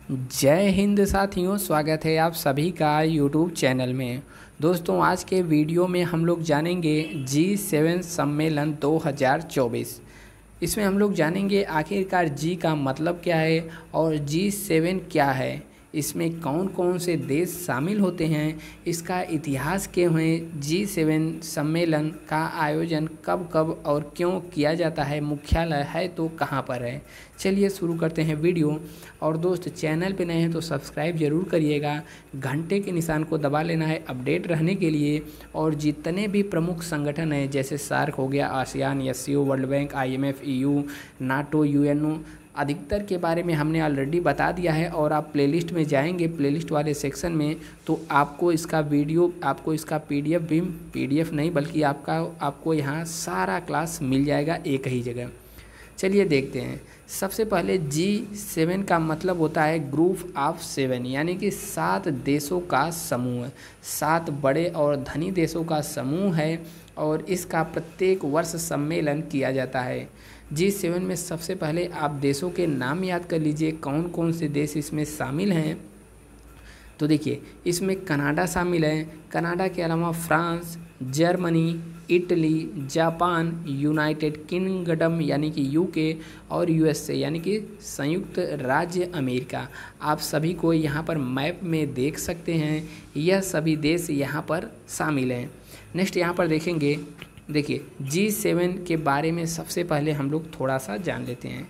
जय हिंद साथियों, स्वागत है आप सभी का यूट्यूब चैनल में। दोस्तों, आज के वीडियो में हम लोग जानेंगे G7 सम्मेलन 2024। इसमें हम लोग जानेंगे आखिरकार जी का मतलब क्या है और G7 क्या है, इसमें कौन कौन से देश शामिल होते हैं, इसका इतिहास क्या है, G7 सम्मेलन का आयोजन कब कब और क्यों किया जाता है, मुख्यालय है तो कहाँ पर है। चलिए शुरू करते हैं वीडियो। और दोस्त, चैनल पे नए हैं तो सब्सक्राइब जरूर करिएगा, घंटे के निशान को दबा लेना है अपडेट रहने के लिए। और जितने भी प्रमुख संगठन हैं जैसे सार्क हो गया, ASEAN, SCO, world bank, IMF, EU, NATO, UNO, अधिकतर के बारे में हमने ऑलरेडी बता दिया है। और आप प्लेलिस्ट में जाएंगे, प्लेलिस्ट वाले सेक्शन में, तो आपको इसका वीडियो, आपको इसका PDF नहीं बल्कि आपको यहाँ सारा क्लास मिल जाएगा एक ही जगह। चलिए देखते हैं। सबसे पहले G7 का मतलब होता है ग्रुप ऑफ 7, यानी कि 7 देशों का समूह, 7 बड़े और धनी देशों का समूह है और इसका प्रत्येक वर्ष सम्मेलन किया जाता है। G7 में सबसे पहले आप देशों के नाम याद कर लीजिए, कौन कौन से देश इसमें शामिल हैं। तो देखिए, इसमें कनाडा शामिल है, कनाडा के अलावा France, Germany, Italy, Japan, United kingdom यानी कि UK और USA यानी कि संयुक्त राज्य अमेरिका। आप सभी को यहाँ पर मैप में देख सकते हैं, यह सभी देश यहाँ पर शामिल हैं। नेक्स्ट यहाँ पर देखेंगे, देखिए G7 के बारे में सबसे पहले हम लोग थोड़ा सा जान लेते हैं।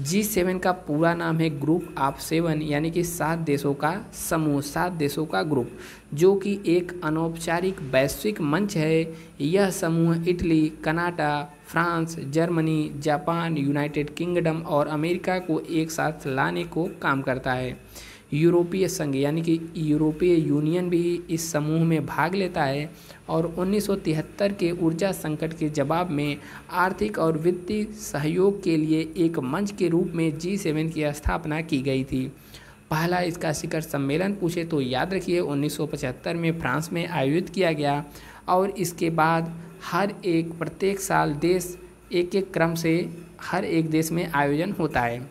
G7 का पूरा नाम है ग्रुप ऑफ 7, यानी कि 7 देशों का समूह, 7 देशों का ग्रुप, जो कि एक अनौपचारिक वैश्विक मंच है। यह समूह Italy, Canada, France, Germany, Japan, United kingdom और अमेरिका को एक साथ लाने को काम करता है। यूरोपीय संघ यानी कि यूरोपीय यूनियन भी इस समूह में भाग लेता है और 1973 के ऊर्जा संकट के जवाब में आर्थिक और वित्तीय सहयोग के लिए एक मंच के रूप में G7 की स्थापना की गई थी। पहला इसका शिखर सम्मेलन पूछे तो याद रखिए 1975 में फ्रांस में आयोजित किया गया और इसके बाद प्रत्येक साल देश एक एक क्रम से हर एक देश में आयोजन होता है।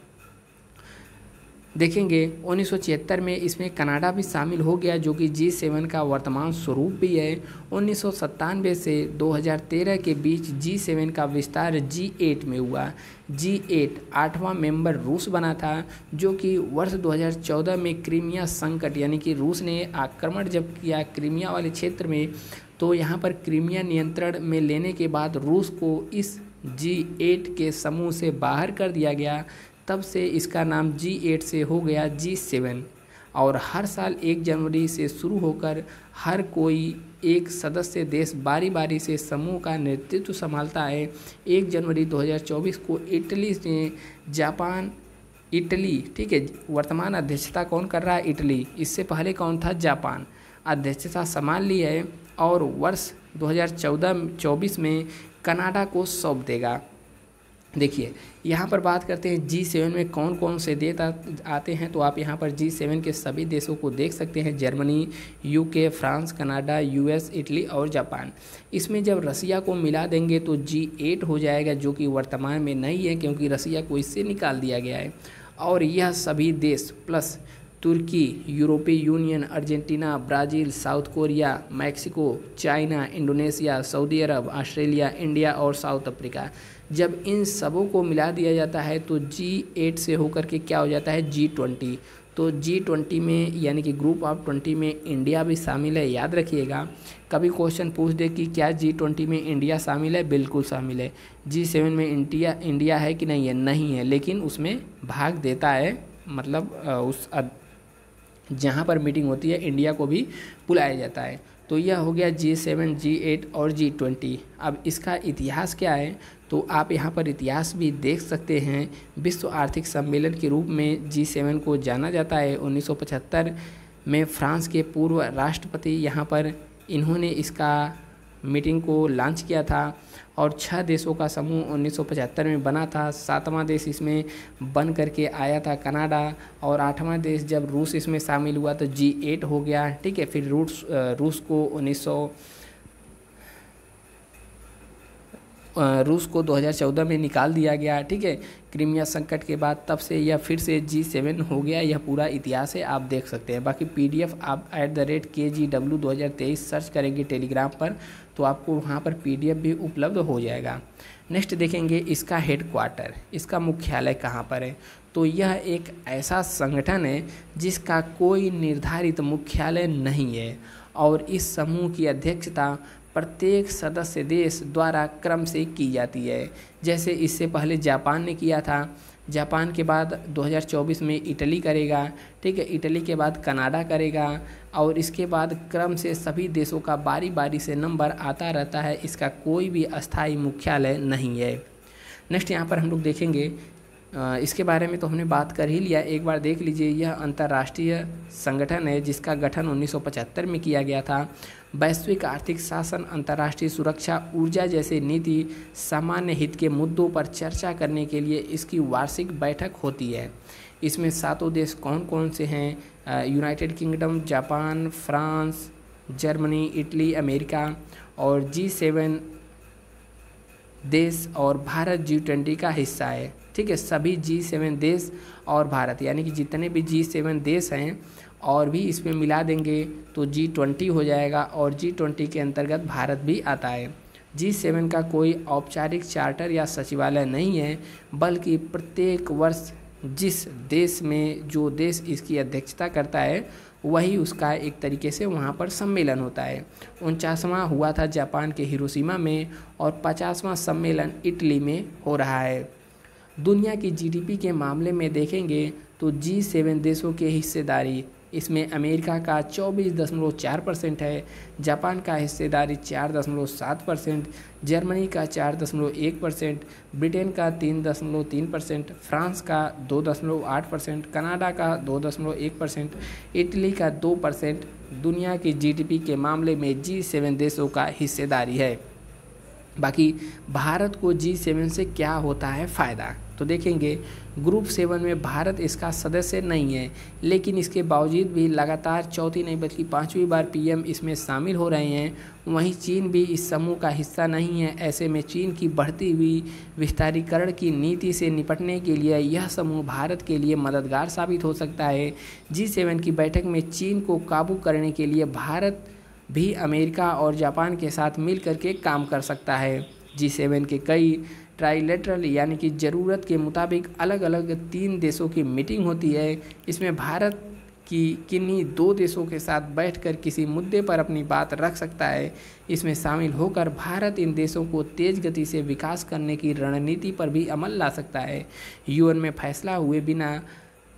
देखेंगे 1976 में इसमें कनाडा भी शामिल हो गया, जो कि G7 का वर्तमान स्वरूप भी है। 1997 से 2013 के बीच G7 का विस्तार G8 में हुआ। G8 8वां मेंबर रूस बना था, जो कि वर्ष 2014 में क्रीमिया संकट यानी कि रूस ने आक्रमण जब किया क्रीमिया वाले क्षेत्र में, तो यहाँ पर क्रीमिया नियंत्रण में लेने के बाद रूस को इस G8 के समूह से बाहर कर दिया गया। तब से इसका नाम G8 से हो गया G7। और हर साल 1 जनवरी से शुरू होकर हर कोई एक सदस्य देश बारी बारी से समूह का नेतृत्व संभालता है। 1 जनवरी 2024 को इटली ने इटली, ठीक है, वर्तमान अध्यक्षता कौन कर रहा है? इटली। इससे पहले कौन था? जापान अध्यक्षता संभाल ली है और वर्ष 2024 में कनाडा को सौंप देगा। देखिए, यहाँ पर बात करते हैं G7 में कौन कौन से देश आते हैं, तो आप यहाँ पर G7 के सभी देशों को देख सकते हैं, Germany, UK, France, Canada, US, Italy और जापान। इसमें जब रसिया को मिला देंगे तो G8 हो जाएगा, जो कि वर्तमान में नहीं है क्योंकि रसिया को इससे निकाल दिया गया है। और यह सभी देश प्लस तुर्की, यूरोपीय Union, Argentina, Brazil, South Korea, Mexico, China, Indonesia, Saudi Arab, Australia, India और साउथ अफ्रीका, जब इन सबों को मिला दिया जाता है तो G8 से होकर के क्या हो जाता है? G20। तो G20 में यानी कि ग्रुप ऑफ 20 में इंडिया भी शामिल है, याद रखिएगा। कभी क्वेश्चन पूछ दे कि क्या G20 में इंडिया शामिल है? बिल्कुल शामिल है। G7 में इंडिया है कि नहीं है? नहीं है, लेकिन उसमें भाग देता है, मतलब जहाँ पर मीटिंग होती है इंडिया को भी बुलाया जाता है। तो यह हो गया G7, G8 और G20। अब इसका इतिहास क्या है, तो आप यहाँ पर इतिहास भी देख सकते हैं। विश्व आर्थिक सम्मेलन के रूप में G7 को जाना जाता है। 1975 में फ्रांस के पूर्व राष्ट्रपति यहाँ पर इन्होंने इसका मीटिंग को लॉन्च किया था और 6 देशों का समूह 1975 में बना था। 7वां देश इसमें बन करके आया था कनाडा, और 8वां देश जब रूस इसमें शामिल हुआ तो G8 हो गया, ठीक है। फिर रूस को रूस को 2014 में निकाल दिया गया, ठीक है। क्रीमिया संकट के बाद तब से यह फिर से G7 हो गया, यह पूरा इतिहास है, आप देख सकते हैं। बाकी PDF आप @KGW 2023 सर्च करेंगे टेलीग्राम पर तो आपको वहाँ पर PDF भी उपलब्ध हो जाएगा। नेक्स्ट देखेंगे इसका हेडक्वार्टर, इसका मुख्यालय कहाँ पर है। तो यह एक ऐसा संगठन है जिसका कोई निर्धारित मुख्यालय नहीं है और इस समूह की अध्यक्षता प्रत्येक सदस्य देश द्वारा क्रम से की जाती है। जैसे इससे पहले जापान ने किया था, जापान के बाद 2024 में इटली करेगा, ठीक है। इटली के बाद कनाडा करेगा और इसके बाद क्रम से सभी देशों का बारी बारी से नंबर आता रहता है। इसका कोई भी अस्थायी मुख्यालय नहीं है। नेक्स्ट यहाँ पर हम लोग देखेंगे इसके बारे में तो हमने बात कर ही लिया, एक बार देख लीजिए। यह अंतर्राष्ट्रीय संगठन है जिसका गठन 1975 में किया गया था। वैश्विक आर्थिक शासन, अंतर्राष्ट्रीय सुरक्षा, ऊर्जा जैसे नीति, सामान्य हित के मुद्दों पर चर्चा करने के लिए इसकी वार्षिक बैठक होती है। इसमें 7 देश कौन कौन से हैं? United kingdom, Japan, France, Germany, Italy, America और G7 देश और भारत G20 का हिस्सा है, ठीक है। सभी G7 देश और भारत यानी कि जितने भी G7 देश हैं और भी इसमें मिला देंगे तो G20 हो जाएगा और G20 के अंतर्गत भारत भी आता है। G7 का कोई औपचारिक चार्टर या सचिवालय नहीं है, बल्कि प्रत्येक वर्ष जिस देश में जो देश इसकी अध्यक्षता करता है वही उसका एक तरीके से वहाँ पर सम्मेलन होता है। 49वां हुआ था जापान के हिरोशिमा में और 50वां सम्मेलन इटली में हो रहा है। दुनिया की GDP के मामले में देखेंगे तो G7 देशों के हिस्सेदारी, इसमें अमेरिका का 24.4% है, जापान का हिस्सेदारी 4.7%, जर्मनी का 4.1%, ब्रिटेन का 3.3%, फ्रांस का 2.8%, कनाडा का 2.1%, इटली का 2% दुनिया की GDP के मामले में G7 देशों का हिस्सेदारी है। बाकी भारत को G7 से क्या होता है फ़ायदा, तो देखेंगे ग्रुप 7 में भारत इसका सदस्य नहीं है, लेकिन इसके बावजूद भी लगातार चौथी नहीं बल्कि 5वीं बार PM इसमें शामिल हो रहे हैं। वहीं चीन भी इस समूह का हिस्सा नहीं है। ऐसे में चीन की बढ़ती हुई विस्तारीकरण की नीति से निपटने के लिए यह समूह भारत के लिए मददगार साबित हो सकता है। G7 की बैठक में चीन को काबू करने के लिए भारत भी अमेरिका और जापान के साथ मिल करके काम कर सकता है। G7 के कई ट्राइलेटरल यानी कि ज़रूरत के मुताबिक अलग अलग 3 देशों की मीटिंग होती है। इसमें भारत की किन्हीं 2 देशों के साथ बैठकर किसी मुद्दे पर अपनी बात रख सकता है। इसमें शामिल होकर भारत इन देशों को तेज़ गति से विकास करने की रणनीति पर भी अमल ला सकता है। UN में फैसला हुए बिना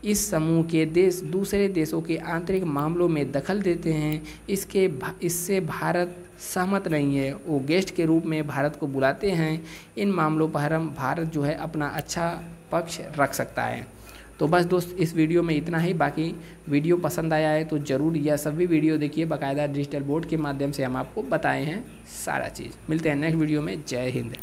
इस समूह के देश दूसरे देशों के आंतरिक मामलों में दखल देते हैं। इससे भारत सहमत नहीं है। वो गेस्ट के रूप में भारत को बुलाते हैं। इन मामलों पर भारत जो है अपना अच्छा पक्ष रख सकता है। तो बस दोस्त इस वीडियो में इतना ही। बाकी वीडियो पसंद आया है तो ज़रूर यह सभी वीडियो देखिए, बाकायदा डिजिटल बोर्ड के माध्यम से हम आपको बताए हैं सारा चीज़। मिलते हैं नेक्स्ट वीडियो में। जय हिंद।